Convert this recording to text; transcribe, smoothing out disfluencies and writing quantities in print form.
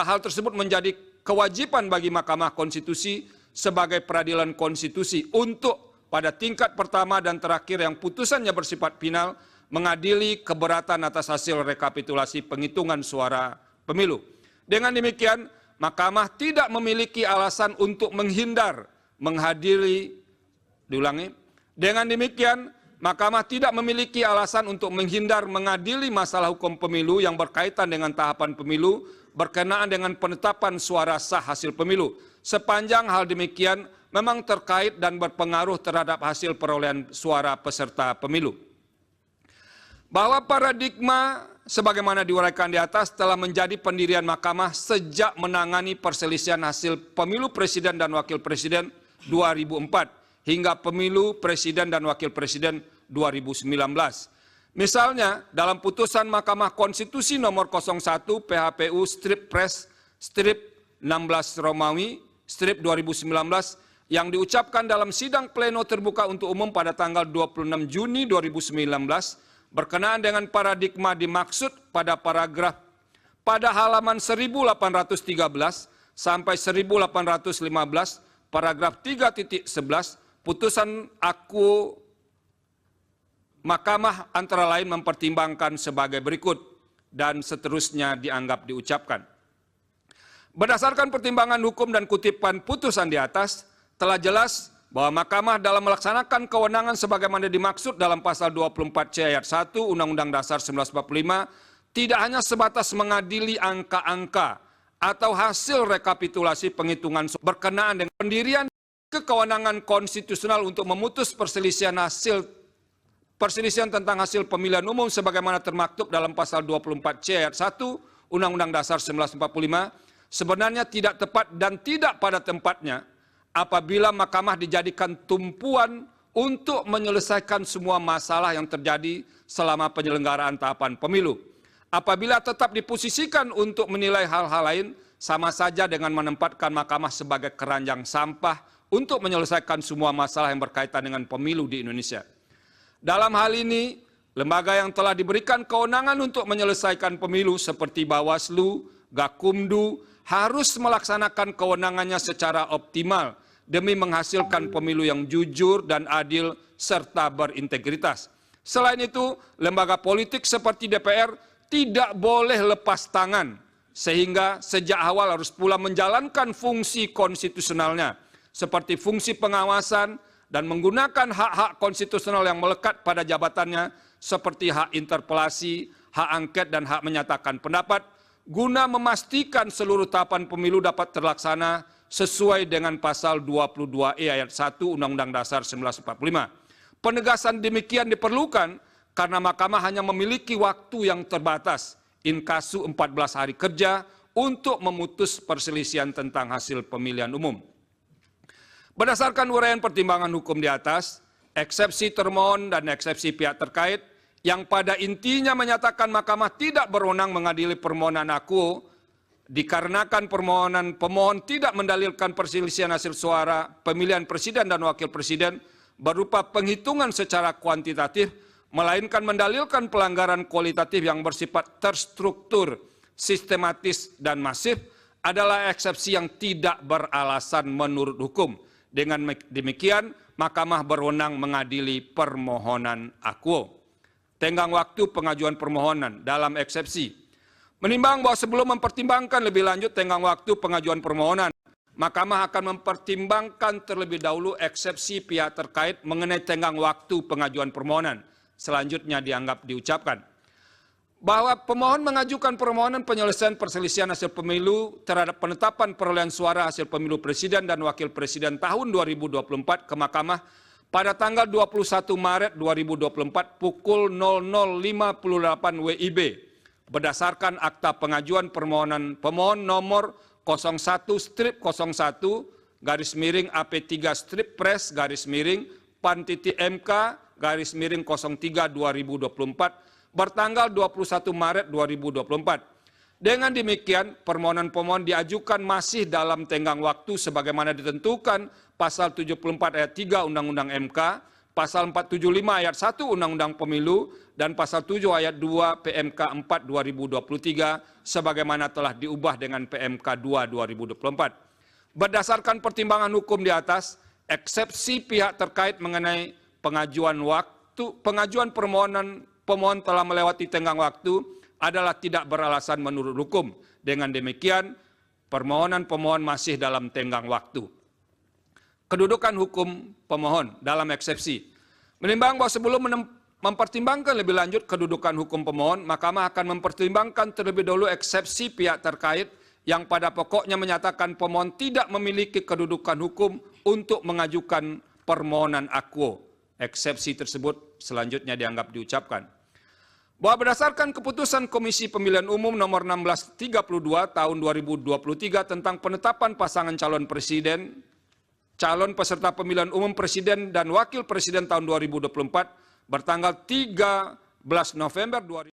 hal tersebut menjadi kewajiban bagi Mahkamah Konstitusi sebagai peradilan konstitusi untuk pada tingkat pertama dan terakhir yang putusannya bersifat final mengadili keberatan atas hasil rekapitulasi penghitungan suara pemilu. Dengan demikian, Mahkamah tidak memiliki alasan untuk menghindar menghadiri, Dengan demikian, Mahkamah tidak memiliki alasan untuk menghindar mengadili masalah hukum pemilu yang berkaitan dengan tahapan pemilu berkenaan dengan penetapan suara sah hasil pemilu. Sepanjang hal demikian memang terkait dan berpengaruh terhadap hasil perolehan suara peserta pemilu. Bahwa paradigma sebagaimana diuraikan di atas telah menjadi pendirian Mahkamah sejak menangani perselisihan hasil pemilu presiden dan wakil presiden 2004 hingga pemilu presiden dan wakil presiden 2019. Misalnya, dalam putusan Mahkamah Konstitusi nomor 01 PHPU strip pres strip 16 Romawi strip 2019 yang diucapkan dalam sidang pleno terbuka untuk umum pada tanggal 26 Juni 2019 berkenaan dengan paradigma dimaksud pada paragraf pada halaman 1813 sampai 1815 paragraf 3.11 putusan aku Mahkamah antara lain mempertimbangkan sebagai berikut dan seterusnya dianggap diucapkan. Berdasarkan pertimbangan hukum dan kutipan putusan di atas, telah jelas bahwa Mahkamah dalam melaksanakan kewenangan sebagaimana dimaksud dalam pasal 24C ayat 1 Undang-Undang Dasar 1945 tidak hanya sebatas mengadili angka-angka atau hasil rekapitulasi penghitungan berkenaan dengan pendirian kewenangan konstitusional untuk memutus perselisihan tentang hasil pemilihan umum sebagaimana termaktub dalam pasal 24C ayat 1 Undang-Undang Dasar 1945 sebenarnya tidak tepat dan tidak pada tempatnya apabila Mahkamah dijadikan tumpuan untuk menyelesaikan semua masalah yang terjadi selama penyelenggaraan tahapan pemilu. Apabila tetap diposisikan untuk menilai hal-hal lain, sama saja dengan menempatkan Mahkamah sebagai keranjang sampah untuk menyelesaikan semua masalah yang berkaitan dengan pemilu di Indonesia. Dalam hal ini, lembaga yang telah diberikan kewenangan untuk menyelesaikan pemilu seperti Bawaslu, Gakumdu, harus melaksanakan kewenangannya secara optimal demi menghasilkan pemilu yang jujur dan adil serta berintegritas. Selain itu, lembaga politik seperti DPR tidak boleh lepas tangan, sehingga sejak awal harus pula menjalankan fungsi konstitusionalnya, seperti fungsi pengawasan dan menggunakan hak-hak konstitusional yang melekat pada jabatannya, seperti hak interpelasi, hak angket, dan hak menyatakan pendapat, guna memastikan seluruh tahapan pemilu dapat terlaksana sesuai dengan pasal 22E ayat 1 Undang-Undang Dasar 1945. Penegasan demikian diperlukan karena Mahkamah hanya memiliki waktu yang terbatas, in casu 14 hari kerja, untuk memutus perselisihan tentang hasil pemilihan umum. Berdasarkan uraian pertimbangan hukum di atas, eksepsi termohon dan eksepsi pihak terkait yang pada intinya menyatakan Mahkamah tidak berwenang mengadili permohonan aku dikarenakan pemohon tidak mendalilkan perselisihan hasil suara pemilihan presiden dan wakil presiden berupa penghitungan secara kuantitatif, melainkan mendalilkan pelanggaran kualitatif yang bersifat terstruktur, sistematis, dan masif, adalah eksepsi yang tidak beralasan menurut hukum. Dengan demikian, Mahkamah berwenang mengadili permohonan akuo. Tenggang waktu pengajuan permohonan dalam eksepsi. Menimbang bahwa sebelum mempertimbangkan lebih lanjut tenggang waktu pengajuan permohonan, Mahkamah akan mempertimbangkan terlebih dahulu eksepsi pihak terkait mengenai tenggang waktu pengajuan permohonan. Selanjutnya dianggap diucapkan bahwa pemohon mengajukan permohonan penyelesaian perselisihan hasil pemilu terhadap penetapan perolehan suara hasil pemilu presiden dan wakil presiden tahun 2024 ke Mahkamah pada tanggal 21 Maret 2024 pukul 00.58 WIB berdasarkan akta pengajuan permohonan pemohon nomor 01/01 garis miring AP3 strip pres garis miring PAN.MK garis miring 03 2024 bertanggal 21 Maret 2024. Dengan demikian, permohonan pemohon diajukan masih dalam tenggang waktu sebagaimana ditentukan pasal 74 ayat 3 Undang-Undang MK Pasal 475 ayat 1 Undang-Undang Pemilu dan Pasal 7 ayat 2 PMK 4 2023 sebagaimana telah diubah dengan PMK 2 2024. Berdasarkan pertimbangan hukum di atas, eksepsi pihak terkait mengenai pengajuan pemohon telah melewati tenggang waktu adalah tidak beralasan menurut hukum. Dengan demikian, permohonan pemohon masih dalam tenggang waktu. Kedudukan hukum pemohon dalam eksepsi. Menimbang bahwa sebelum mempertimbangkan lebih lanjut kedudukan hukum pemohon, Mahkamah akan mempertimbangkan terlebih dahulu eksepsi pihak terkait yang pada pokoknya menyatakan pemohon tidak memiliki kedudukan hukum untuk mengajukan permohonan akuo. Eksepsi tersebut selanjutnya dianggap diucapkan. Bahwa berdasarkan keputusan Komisi Pemilihan Umum nomor 1632 tahun 2023 tentang penetapan pasangan calon presiden, calon peserta pemilihan umum presiden dan wakil presiden tahun 2024 bertanggal 13 November 2024,